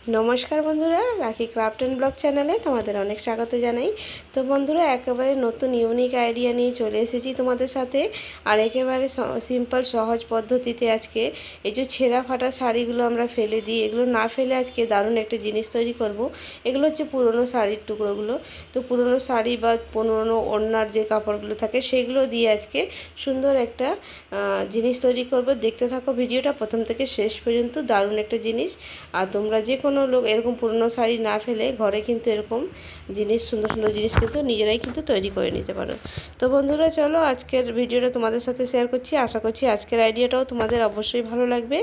নমস্কার বন্ধুরা, রাখি ক্রাফট অ্যান্ড ব্লগ চ্যানেলে তোমাদের অনেক স্বাগত জানাই। তো বন্ধুরা, একেবারে নতুন ইউনিক আইডিয়া নিয়ে চলে এসেছি তোমাদের সাথে। আর একেবারে সিম্পল সহজ পদ্ধতিতে আজকে এই যে ছেঁড়া ফাটা শাড়িগুলো আমরা ফেলে দিই, এগুলো না ফেলে আজকে দারুণ একটা জিনিস তৈরি করব। এগুলো হচ্ছে পুরনো শাড়ির টুকরোগুলো। তো পুরনো শাড়ি বা পুরনো ওড়নার যে কাপড়গুলো থাকে সেগুলো দিয়ে আজকে সুন্দর একটা জিনিস তৈরি করব। দেখতে থাকো ভিডিওটা প্রথম থেকে শেষ পর্যন্ত, দারুণ একটা জিনিস। আর তোমরা যে কোনো লোক এরকম পুরনো শাড়ি না ফেলে ঘরে কিন্তু এরকম জিনিস, সুন্দর সুন্দর জিনিস কিন্তু নিজেরাই কিন্তু তৈরি করে নিতে পারো। তো বন্ধুরা চলো, আজকের ভিডিওটা তোমাদের সাথে শেয়ার করছি। আশা করছি আজকের আইডিয়াটাও তোমাদের অবশ্যই ভালো লাগবে।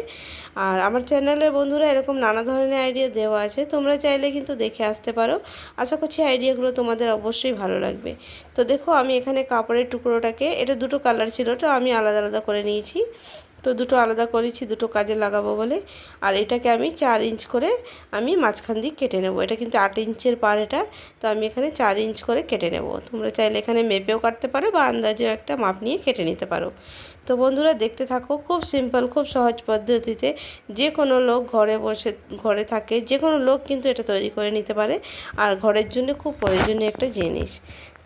আর আমার চ্যানেলে বন্ধুরা এরকম নানা ধরনের আইডিয়া দেওয়া আছে, তোমরা চাইলে কিন্তু দেখে আসতে পারো। আশা করছি আইডিয়াগুলো তোমাদের অবশ্যই ভালো লাগবে। তো দেখো, আমি এখানে কাপড়ের টুকরোটাকে, এটা দুটো কালার ছিল, তো আমি আলাদা আলাদা করে নিয়েছি। তো দুটো আলাদা করেছি দুটো কাজে লাগাবো বলে। আর এটাকে আমি 4 ইঞ্চ করে আমি মাঝখান দিয়ে কেটে নেব। এটা কিন্তু 8 ইঞ্চের পার এটা। তো আমি এখানে 4 ইঞ্চ করে কেটে নেব। তোমরা চাইলে এখানে মেপেও কাটতে পারো বা আন্দাজেও একটা মাপ নিয়ে কেটে নিতে পারো। তো বন্ধুরা দেখতে থাকো, খুব সিম্পল, খুব সহজ পদ্ধতিতে যে কোনো লোক ঘরে থাকে, যে কোনো লোক কিন্তু এটা তৈরি করে নিতে পারে। আর ঘরের জন্য খুব প্রয়োজনীয় একটা জিনিস।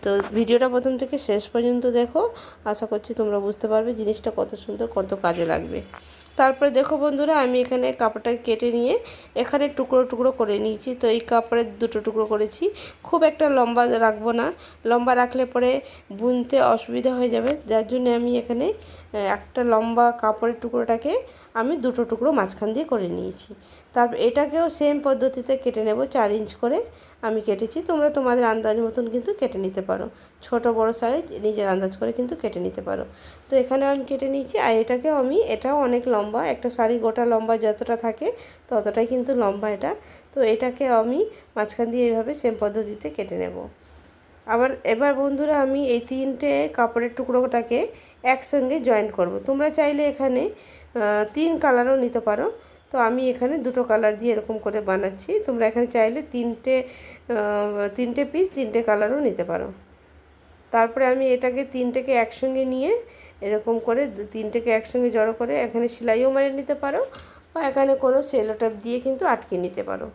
তো ভিডিওটা প্রথম থেকে শেষ পর্যন্ত দেখো, আশা করছি তোমরা বুঝতে পারবে জিনিসটা কত সুন্দর, কত কাজে লাগবে। তারপরে দেখো বন্ধুরা, আমি এখানে কাপড়টাকে কেটে নিয়ে এখানে টুকরো টুকরো করে নিয়েছি। তো এই কাপড়ের দুটো টুকরো করেছি, খুব একটা লম্বা রাখবো না, লম্বা রাখলে পরে বুনতে অসুবিধা হয়ে যাবে। যার জন্য আমি এখানে একটা লম্বা কাপড়ের টুকরোটাকে আমি দুটো টুকরো মাঝখান দিয়ে করে নিয়েছি। তারপর এটাকেও সেম পদ্ধতিতে কেটে নেব। 4 ইঞ্চ করে আমি কেটেছি, তোমরা তোমাদের আন্দাজ মতন কিন্তু কেটে নিতে পারো। ছোট বড় সাইজ নিজের আন্দাজ করে কিন্তু কেটে নিতে পারো। তো এখানে আমি কেটে নিয়েছি। আর এটাও অনেক লম্বা, একটা শাড়ি গোটা লম্বা যতটা থাকে ততটাই কিন্তু লম্বা এটা। তো এটাকে আমি মাঝখান দিয়ে এইভাবে সেম পদ্ধতিতে কেটে নেব। এবার বন্ধুরা, আমি এই 3টে কাপড়ের টুকরোটাকে একসঙ্গে জয়েন্ট করব। তোমরা চাইলে এখানে 3 কালারও নিতে পারো। তো আমি এখানে দুটো কালার দিয়ে এরকম করে বানাচ্ছি। তোমরা এখানে চাইলে তিনটে পিস 3টে কালারও নিতে পারো। তারপরে আমি এটাকে 3টেকে একসঙ্গে নিয়ে এরকম করে 3টেকে একসঙ্গে জড়ো করে এখানে সেলাইও মেরে নিতে পারো, বা এখানে কোনো সেলো টেপ দিয়ে কিন্তু আটকে নিতে পারো।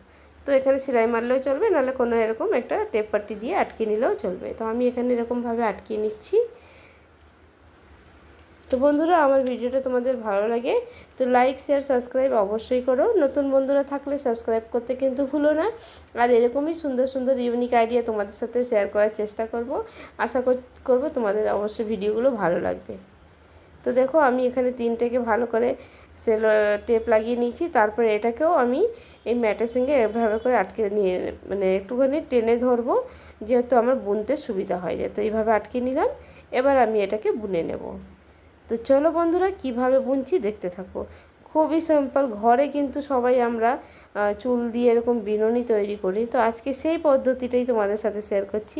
তো এখানে সেলাই মারলেও চলবে, নাহলে কোনো এরকম একটা টেপ পাট্টি দিয়ে আটকে নিলেও চলবে। তো আমি এখানে এরকমভাবে আটকিয়ে নিচ্ছি। তো বন্ধুরা, আমার ভিডিওটা তোমাদের ভালো লাগে তো লাইক শেয়ার সাবস্ক্রাইব অবশ্যই করো। নতুন বন্ধুরা থাকলে সাবস্ক্রাইব করতে কিন্তু ভুলো না। আর এরকমই সুন্দর সুন্দর ইউনিক আইডিয়া তোমাদের সাথে শেয়ার করার চেষ্টা করব। আশা করব তোমাদের অবশ্যই ভিডিওগুলো ভালো লাগবে। তো দেখো, আমি এখানে 3টেকে ভালো করে সেলো টেপ লাগিয়ে নিয়েছি। তারপরে এটাকেও আমি এই ম্যাটের সঙ্গে এভাবে করে আটকে নিয়ে, মানে একটুখানি টেনে ধরবো, যেহেতু আমার বুনতে সুবিধা হয় যায়। তো এইভাবে আটকে নিলাম। এবার আমি এটাকে বুনে নেব। তো চলো বন্ধুরা, কিভাবে বুনছি দেখতে থাকো। খুবই সিম্পল, ঘরে কিন্তু সবাই আমরা চুল দিয়ে এরকম বিনুনি তৈরি করি। তো আজকে সেই পদ্ধতিটাই তোমাদের সাথে শেয়ার করছি।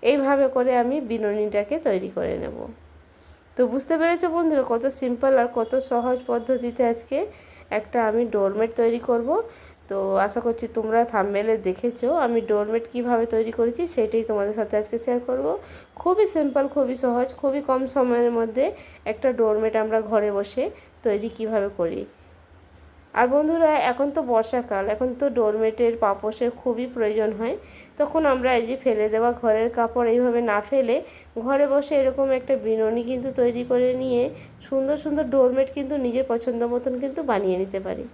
এইভাবে করে আমি বিনুনিটাকে তৈরি করে নেব। তো বুঝতে পেরেছো বন্ধুরা, কত সিম্পল আর কত সহজ পদ্ধতিতে আজকে একটা আমি ডোরমেট তৈরি করব। তো আশা করছি তোমরা থাম্বনেলে দেখেছো আমি ডোরমেট কিভাবে তৈরি করেছি, সেটাই তোমাদের সাথে আজকে শেয়ার করব। খুবই সিম্পল, খুবই সহজ, খুবই কম সময়ের মধ্যে একটা ডোরমেট আমরা ঘরে বসে তৈরি কিভাবে করি। আর বন্ধুরা, এখন তো বর্ষাকাল, এখন তো ডোরমেটের পাপোশের খুবই প্রয়োজন হয়। তখন আমরা এই যে ফেলে দেওয়া ঘরের কাপড় এইভাবে না ফেলে ঘরে বসে এরকম একটা বিনুনি কিন্তু তৈরি করে নিয়ে সুন্দর সুন্দর ডোরমেট কিন্তু নিজের পছন্দ মতন কিন্তু বানিয়ে নিতে পারি।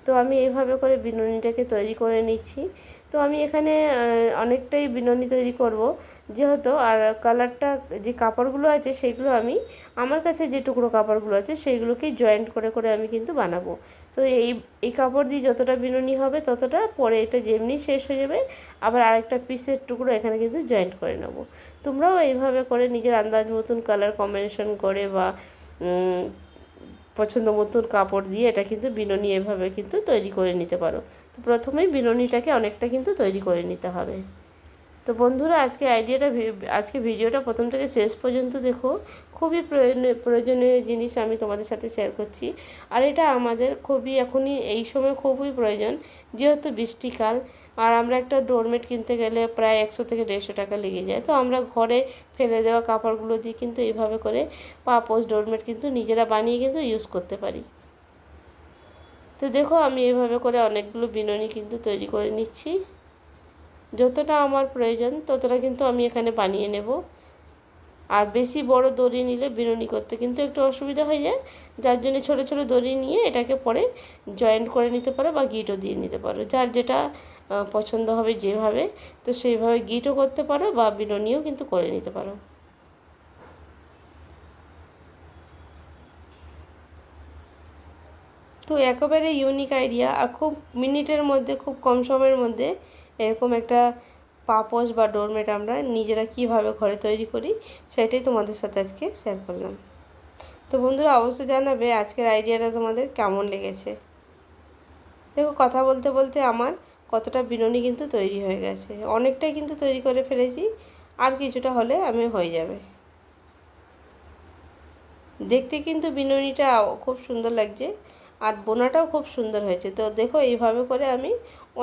তো আমি এইভাবে করে বিনুনিটাকে তৈরি করে নিচ্ছি। তো আমি এখানে অনেকটাই বিনুনি তৈরি করব যেহেতু। আর কালারটা, যে কাপড়গুলো আছে সেগুলো আমি, আমার কাছে যে টুকরো কাপড়গুলো আছে সেইগুলোকেই জয়েন্ট করে করে আমি কিন্তু বানাবো। তো এই কাপড় দিয়ে যতটা বিনুনি হবে ততটা পরে এটা যেমনি শেষ হয়ে যাবে, আবার আরেকটা পিসের টুকরো এখানে কিন্তু জয়েন্ট করে নেব। তোমরাও এইভাবে করে নিজের আন্দাজ মতন কালার কম্বিনেশন করে বা পছন্দ মতন কাপড় দিয়ে এটা কিন্তু বিনুনি এভাবে কিন্তু তৈরি করে নিতে পারো। তো প্রথমেই বিনুনিটাকে অনেকটা কিন্তু তৈরি করে নিতে হবে। তো বন্ধুরা, আজকে ভিডিওটা প্রথম থেকে শেষ পর্যন্ত দেখো। খুবই প্রয়োজনীয় জিনিস আমি তোমাদের সাথে শেয়ার করছি। আর এটা আমাদের খুবই এখনই এই সময় খুবই প্রয়োজন, যেহেতু বৃষ্টিকাল। আর আমরা একটা ডোরমেট কিনতে গেলে প্রায় 100 থেকে 150 টাকা লেগে যায়। তো আমরা ঘরে ফেলে দেওয়া কাপড়গুলো দিয়ে কিন্তু এইভাবে করে পাপোশ ডোরমেট কিন্তু নিজেরা বানিয়ে কিন্তু ইউজ করতে পারি। তো দেখো আমি এভাবে করে অনেকগুলো বিনুনি কিন্তু তৈরি করে নিচ্ছি। যতটা আমার প্রয়োজন ততটা কিন্তু আমি এখানে বানিয়ে নেব। আর বেশি বড় দড়ি নিলে বিনুনি করতে কিন্তু একটু অসুবিধা হয়ে যায়, যার জন্য ছোট ছোট দড়ি নিয়ে এটাকে পরে জয়েন্ট করে নিতে পারো বা গিটও দিয়ে নিতে পারো, যার যেটা পছন্দ হবে যেভাবে, তো সেইভাবে গিটও করতে পারো বা বিনুনিও কিন্তু করে নিতে পারো। তো একেবারে ইউনিক আইডিয়া, আর খুব মিনিটের মধ্যে, খুব কম সময়ের মধ্যে এরকম একটা পাপোশ বা ডোরমেট আমরা নিজেরা কিভাবে ঘরে তৈরি করি সেটাই তোমাদের সাথে আজকে শেয়ার করলাম। তো বন্ধুরা অবশ্যই জানাবে আজকের আইডিয়াটা তোমাদের কেমন লেগেছে। দেখো কথা বলতে বলতে আমার কতটা বিনুনি কিন্তু তৈরি হয়ে গেছে, অনেকটাই কিন্তু তৈরি করে ফেলেছি, আর কিছুটা হলে আমি হয়ে যাবে। দেখতে কিন্তু বিনুনিটা খুব সুন্দর লাগছে, আর বোনাটাও খুব সুন্দর হয়েছে। তো দেখো এইভাবে করে আমি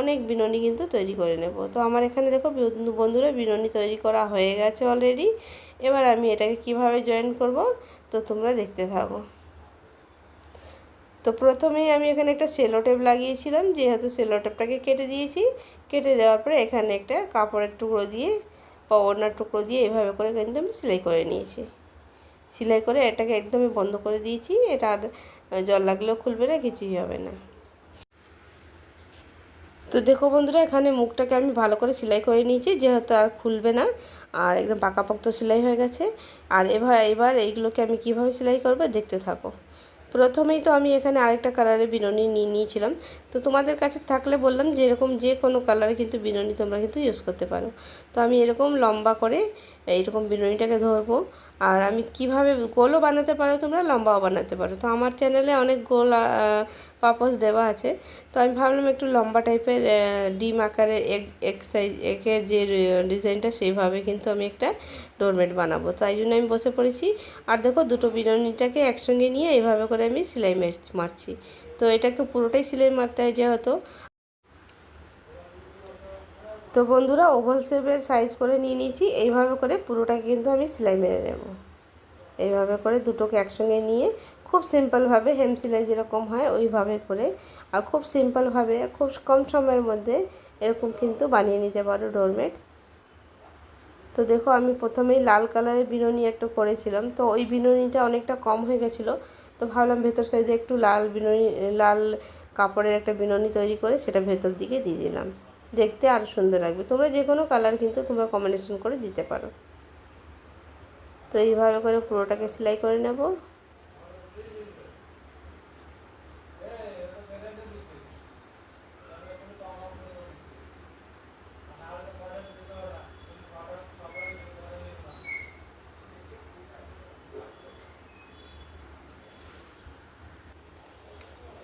অনেক বিনুনি কিন্তু তৈরি করে নেব। তো আমার এখানে দেখো বন্ধুরা বিনুনি তৈরি করা হয়ে গেছে অলরেডি। এবার আমি এটাকে কিভাবে জয়েন করব তো তোমরা দেখতে থাকো। তো প্রথমেই আমি এখানে একটা সেলো টেপ লাগিয়েছিলাম, যেহেতু সেলো টেপটাকে কেটে দিয়েছি। কেটে দেওয়ার পরে এখানে একটা কাপড়ের টুকরো দিয়ে বা ওড়নার টুকরো দিয়ে এইভাবে করে কিন্তু আমি সেলাই করে নিয়েছি। সেলাই করে এটাকে একদমই বন্ধ করে দিয়েছি, এটা আর জল লাগলেও খুলবে না, কিছুই হবে না। তো দেখো বন্ধুরা এখানে মুখটাকে আমি ভালো করে সেলাই করে নিয়েছি, যেহেতু আর খুলবে না, আর একদম পাকাপোক্ত সেলাই হয়ে গেছে। আর এবার এইগুলোকে আমি কিভাবে সেলাই করব দেখতে থাকো। প্রথমেই তো আমি এখানে আরেকটা কালারের বিনুনি নিয়ে নিয়েছিলাম। তো তোমাদের কাছে থাকলে বললাম যে এরকম যে কোনো কালারে কিন্তু বিনুনি তোমরা কিন্তু ইউজ করতে পারো। তো আমি এরকম লম্বা করে এইরকম বিনুনিটাকে ধরবো। আর আমি কিভাবে গোলও বানাতে পারো, তোমরা লম্বাও বানাতে পারো। তো আমার চ্যানেলে অনেক গোল পাপোশ দেওয়া আছে। তো আমি ভাবলাম একটু লম্বা টাইপের ডিম আকারের এক সাইজ একের যে ডিজাইনটা, সেইভাবে কিন্তু আমি একটা ডোরমেট বানাবো। তাই জন্য আমি বসে পড়েছি। আর দেখো দুটো বিনুনিটাকে একসঙ্গে নিয়ে এইভাবে করে আমি সেলাই মারছি। তো এটাকে পুরোটাই সেলাই মারতে হয় যেহেতু। তো বন্ধুরা ওভাল শেপের সাইজ করে নিয়ে নিয়েছি, এইভাবে করে পুরোটাকে কিন্তু আমি সেলাই মেরে নেব। এইভাবে করে দুটোকে একসঙ্গে নিয়ে খুব সিম্পলভাবে হেম সেলাই যেরকম হয় ওইভাবে করে, আর খুব সিম্পলভাবে খুব কম সময়ের মধ্যে এরকম কিন্তু বানিয়ে নিতে পারো ডোরমেট। তো দেখো আমি প্রথমেই লাল কালারের বিনুনি একটা করেছিলাম, তো ওই বিনুনিটা অনেকটা কম হয়ে গেছিলো। তো ভাবলাম ভেতর সাইডে একটু লাল বিনুনি, লাল কাপড়ের একটা বিনুনি তৈরি করে সেটা ভেতর দিকে দিয়ে দিলাম, দেখতে আরও সুন্দর লাগবে। তোমরা যে কোনো কালার কিন্তু তোমরা কম্বিনেশন করে দিতে পারো। তো এইভাবে করে পুরোটাকে সেলাই করে নেব।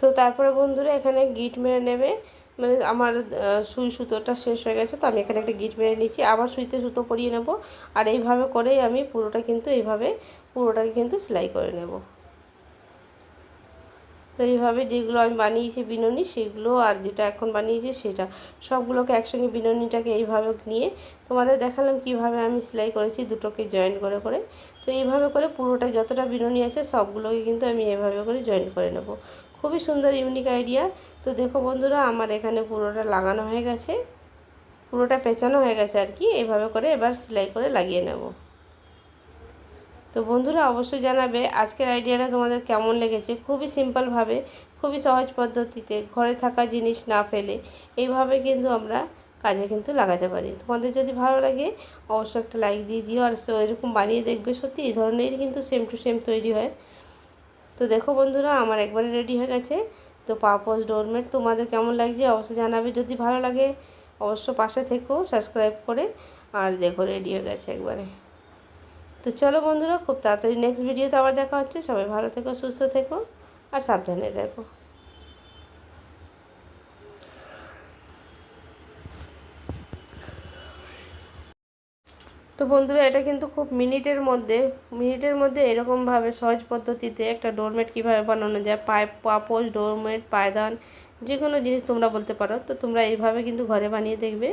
তো তারপরে বন্ধুরা এখানে গিট মেরে নেবে, মানে আমার সুই সুতোটা শেষ হয়ে গেছে, তো আমি এখানে একটা গিট মেরে নিচ্ছি, আবার সুইতে সুতো পরিয়ে নেব। আর এইভাবে করেই আমি পুরোটা কিন্তু এইভাবে পুরোটাকে কিন্তু সেলাই করে নেব। তো এইভাবে যেগুলো আমি বানিয়েছি বিনুনি সেগুলো, আর যেটা এখন বানিয়েছি সেটা, সবগুলোকে একসঙ্গে বিনুনিটাকে এইভাবে নিয়ে তোমাদের দেখালাম কিভাবে আমি সেলাই করেছি দুটোকে জয়েন করে করে। তো এইভাবে করে পুরোটা যতটা বিনুনি আছে সবগুলোকে কিন্তু আমি এইভাবে করে জয়েন করে নেব। খুবই সুন্দর ইউনিক আইডিয়া। তো দেখো বন্ধুরা আমার এখানে পুরোটা লাগানো হয়ে গেছে, পুরোটা পেঁচানো হয়ে গেছে আর কি। এইভাবে করে এবার সেলাই করে লাগিয়ে নেব। তো বন্ধুরা অবশ্যই জানাবে আজকের আইডিয়াটা তোমাদের কেমন লেগেছে। খুবই সিম্পলভাবে, খুবই সহজ পদ্ধতিতে, ঘরে থাকা জিনিস না ফেলে এইভাবে কিন্তু আমরা কাজে কিন্তু লাগাতে পারি। তোমাদের যদি ভালো লাগে অবশ্যই একটা লাইক দিয়ে দিও, আর এরকম বানিয়ে দেখবে, সত্যি এই ধরনেরই কিন্তু সেম টু সেম তৈরি হয়। তো দেখো বন্ধুরা আমার একবারে রেডি হয়ে গেছে। তো পাপোশ ডোরমেট তোমাদের কেমন লাগছে অবশ্যই জানাবে। যদি ভালো লাগে অবশ্য পাশে থেকো সাবস্ক্রাইব করে। আর দেখো রেডি হয়ে গেছে একবারে। তো চলো বন্ধুরা খুব তাড়াতাড়ি নেক্সট ভিডিওতে আবার দেখা হচ্ছে। সবাই ভালো থেকো, সুস্থ থেকো, আর সাবধানে থেকো। তো বন্ধুরা এটা কিন্তু খুব মিনিটের মধ্যে এরকমভাবে সহজ পদ্ধতিতে একটা ডোরমেট কীভাবে বানানো যায়, পাপোশ, ডোরমেট, পায়দান, যে কোনো জিনিস তোমরা বলতে পারো। তো তোমরা এইভাবে কিন্তু ঘরে বানিয়ে দেখবে,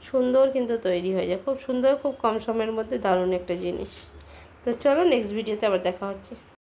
সুন্দর কিন্তু তৈরি হয়ে যায়, খুব সুন্দর, খুব কম সময়ের মধ্যে দারুণ একটা জিনিস। তো চলো নেক্সট ভিডিওতে আবার দেখা হচ্ছে।